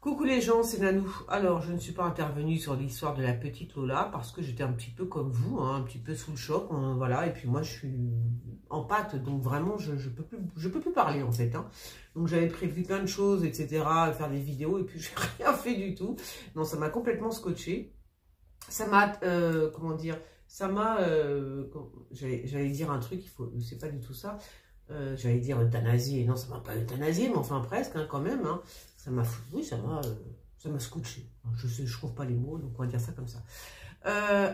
Coucou les gens, c'est Nanou. Alors, je ne suis pas intervenue sur l'histoire de la petite Lola parce que j'étais un petit peu comme vous, hein, un petit peu sous le choc, hein, voilà. Et puis moi, je suis en pâte, donc vraiment, je peux plus parler en fait. Hein. Donc j'avais prévu plein de choses, etc., faire des vidéos, et puis j'ai rien fait du tout. Non, ça m'a complètement scotché. Ça m'a, comment dire, ça m'a, j'allais dire un truc, c'est pas du tout ça. J'allais dire euthanasié, non ça m'a pas euthanasié, mais enfin presque hein, quand même, hein. Ça m'a, oui ça m'a scotché, je trouve pas les mots, donc on va dire ça comme ça.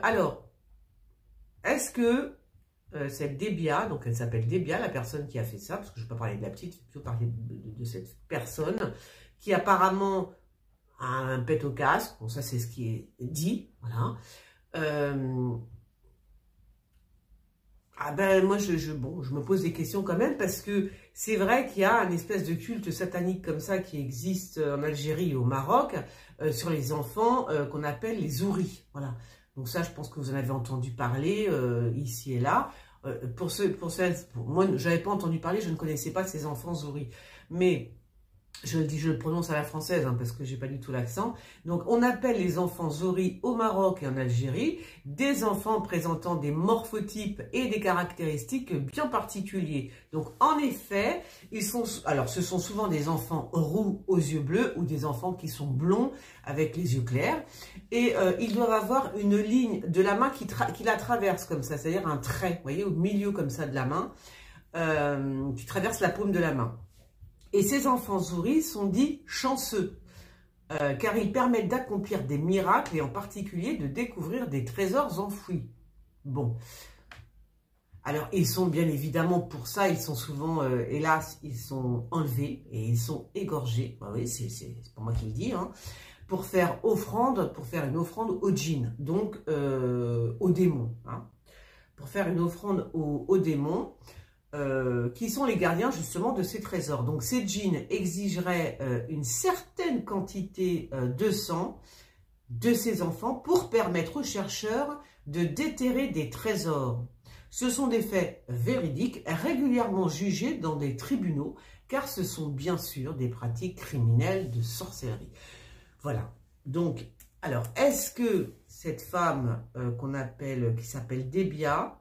Alors, est-ce que cette Débia, donc elle s'appelle Débia, la personne qui a fait ça, parce que je ne vais pas parler de la petite, je vais plutôt parler de cette personne, qui apparemment a un pet au casque, bon ça c'est ce qui est dit, voilà. Ah ben moi je me pose des questions quand même parce que c'est vrai qu'il y a une espèce de culte satanique comme ça qui existe en Algérie et au Maroc sur les enfants qu'on appelle les houris. Voilà. Donc ça je pense que vous en avez entendu parler ici et là. Moi j'avais pas entendu parler, je ne connaissais pas ces enfants houris. Mais je le prononce à la française hein, parce que j'ai pas du tout l'accent. Donc, on appelle les enfants houris au Maroc et en Algérie des enfants présentant des morphotypes et des caractéristiques bien particuliers. Donc, en effet, ce sont souvent des enfants roux aux yeux bleus ou des enfants qui sont blonds avec les yeux clairs. Et ils doivent avoir une ligne de la main qui la traverse comme ça, c'est-à-dire un trait, vous voyez, au milieu comme ça de la main, qui traverse la paume de la main. Et ces enfants houris sont dits chanceux, car ils permettent d'accomplir des miracles et en particulier de découvrir des trésors enfouis. Bon, alors ils sont bien évidemment pour ça, ils sont souvent, hélas, ils sont enlevés et ils sont égorgés. Bah oui, c'est pas moi qui le dis, hein, pour faire une offrande au djinn, donc aux démons, hein, pour faire une offrande aux démons. Qui sont les gardiens justement de ces trésors. Donc ces djinns exigeraient une certaine quantité de sang de ces enfants pour permettre aux chercheurs de déterrer des trésors. Ce sont des faits véridiques régulièrement jugés dans des tribunaux car ce sont bien sûr des pratiques criminelles de sorcellerie. Voilà. Donc, alors, est-ce que cette femme qui s'appelle Débia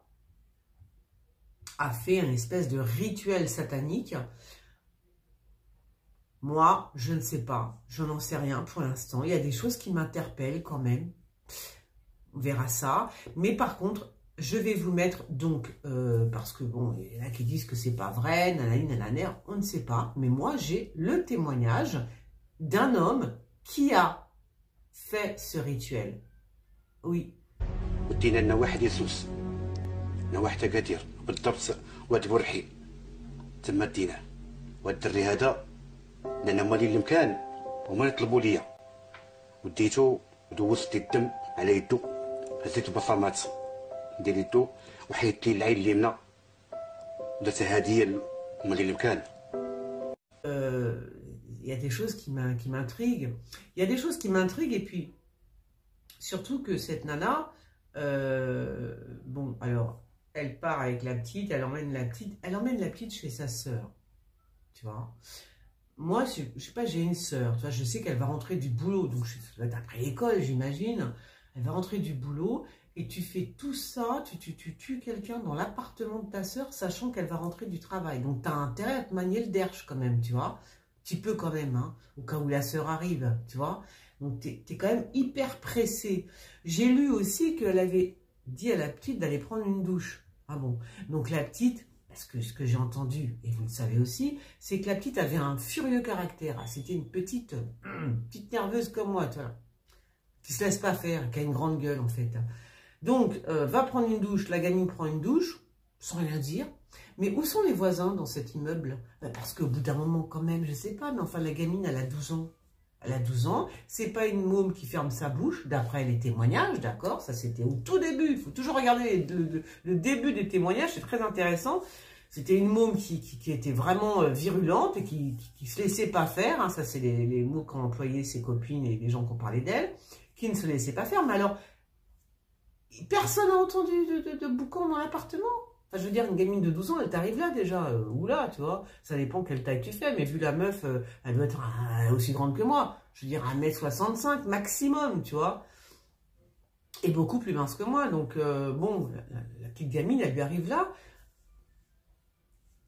a fait un espèce de rituel satanique? Moi, je ne sais pas. Je n'en sais rien pour l'instant. Il y a des choses qui m'interpellent quand même. On verra ça. Mais par contre, je vais vous mettre donc, parce que bon, il y en a qui disent que c'est pas vrai, nanani, nananer, on ne sait pas. Mais moi, j'ai le témoignage d'un homme qui a fait ce rituel. Oui. نواح تكاتير بالضبط واد بورحي تما ديناه واد الدري هذا لان هما اللي المكان هما اللي طلبوا ليا وديتو ودوزت الدم على يدو هزيت البصمات ديال يدو وحيدت لي العين اليمنى درتها هديه هما اللي المكان. Il y a des choses qui m'intriguent. Il y a des choses qui m'intriguent et puis surtout que cette nana, bon alors elle part avec la petite, elle emmène la petite chez sa sœur, tu vois. Moi, je sais pas, j'ai une sœur, tu vois, je sais qu'elle va rentrer du boulot, donc ça doit être après l'école, j'imagine. Elle va rentrer du boulot et tu fais tout ça, tu tues quelqu'un dans l'appartement de ta sœur, sachant qu'elle va rentrer du travail. Donc, tu as intérêt à te manier le derche quand même, tu vois. Un petit peu quand même, hein, au cas où la sœur arrive, tu vois. Donc, tu es quand même hyper pressé. J'ai lu aussi qu'elle avait dit à la petite d'aller prendre une douche. Ah bon, donc la petite, parce que ce que j'ai entendu, et vous le savez aussi, c'est que la petite avait un furieux caractère. C'était une petite nerveuse comme moi, tu vois, qui se laisse pas faire, qui a une grande gueule en fait. Donc, va prendre une douche, la gamine prend une douche, sans rien dire. Mais où sont les voisins dans cet immeuble? Parce qu'au bout d'un moment quand même, je sais pas, mais enfin la gamine, elle a 12 ans. Elle a 12 ans, c'est pas une môme qui ferme sa bouche, d'après les témoignages, d'accord? Ça, c'était au tout début. Il faut toujours regarder le début des témoignages, c'est très intéressant. C'était une môme qui était vraiment virulente et qui se laissait pas faire. Hein. Ça, c'est les mots qu'ont employé ses copines et les gens qui ont parlé d'elle, qui ne se laissaient pas faire. Mais alors, personne n'a entendu de boucan dans l'appartement. Enfin, je veux dire, une gamine de 12 ans, elle t'arrive là déjà, ou là, tu vois. Ça dépend quelle taille tu fais, mais vu la meuf, elle doit être aussi grande que moi. je veux dire 1m65 maximum, tu vois. Et beaucoup plus mince que moi. Donc, bon, la petite gamine, elle lui arrive là.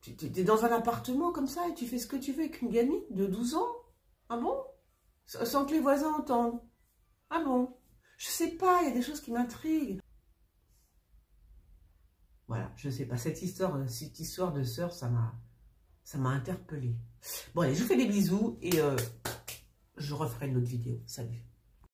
Tu es dans un appartement comme ça et tu fais ce que tu veux avec une gamine de 12 ans. Ah bon? Sans que les voisins entendent. Ah bon? Je sais pas, il y a des choses qui m'intriguent. Voilà, je sais pas, cette histoire de sœur, ça m'a interpellée. Bon allez, je vous fais des bisous et je referai une autre vidéo. Salut.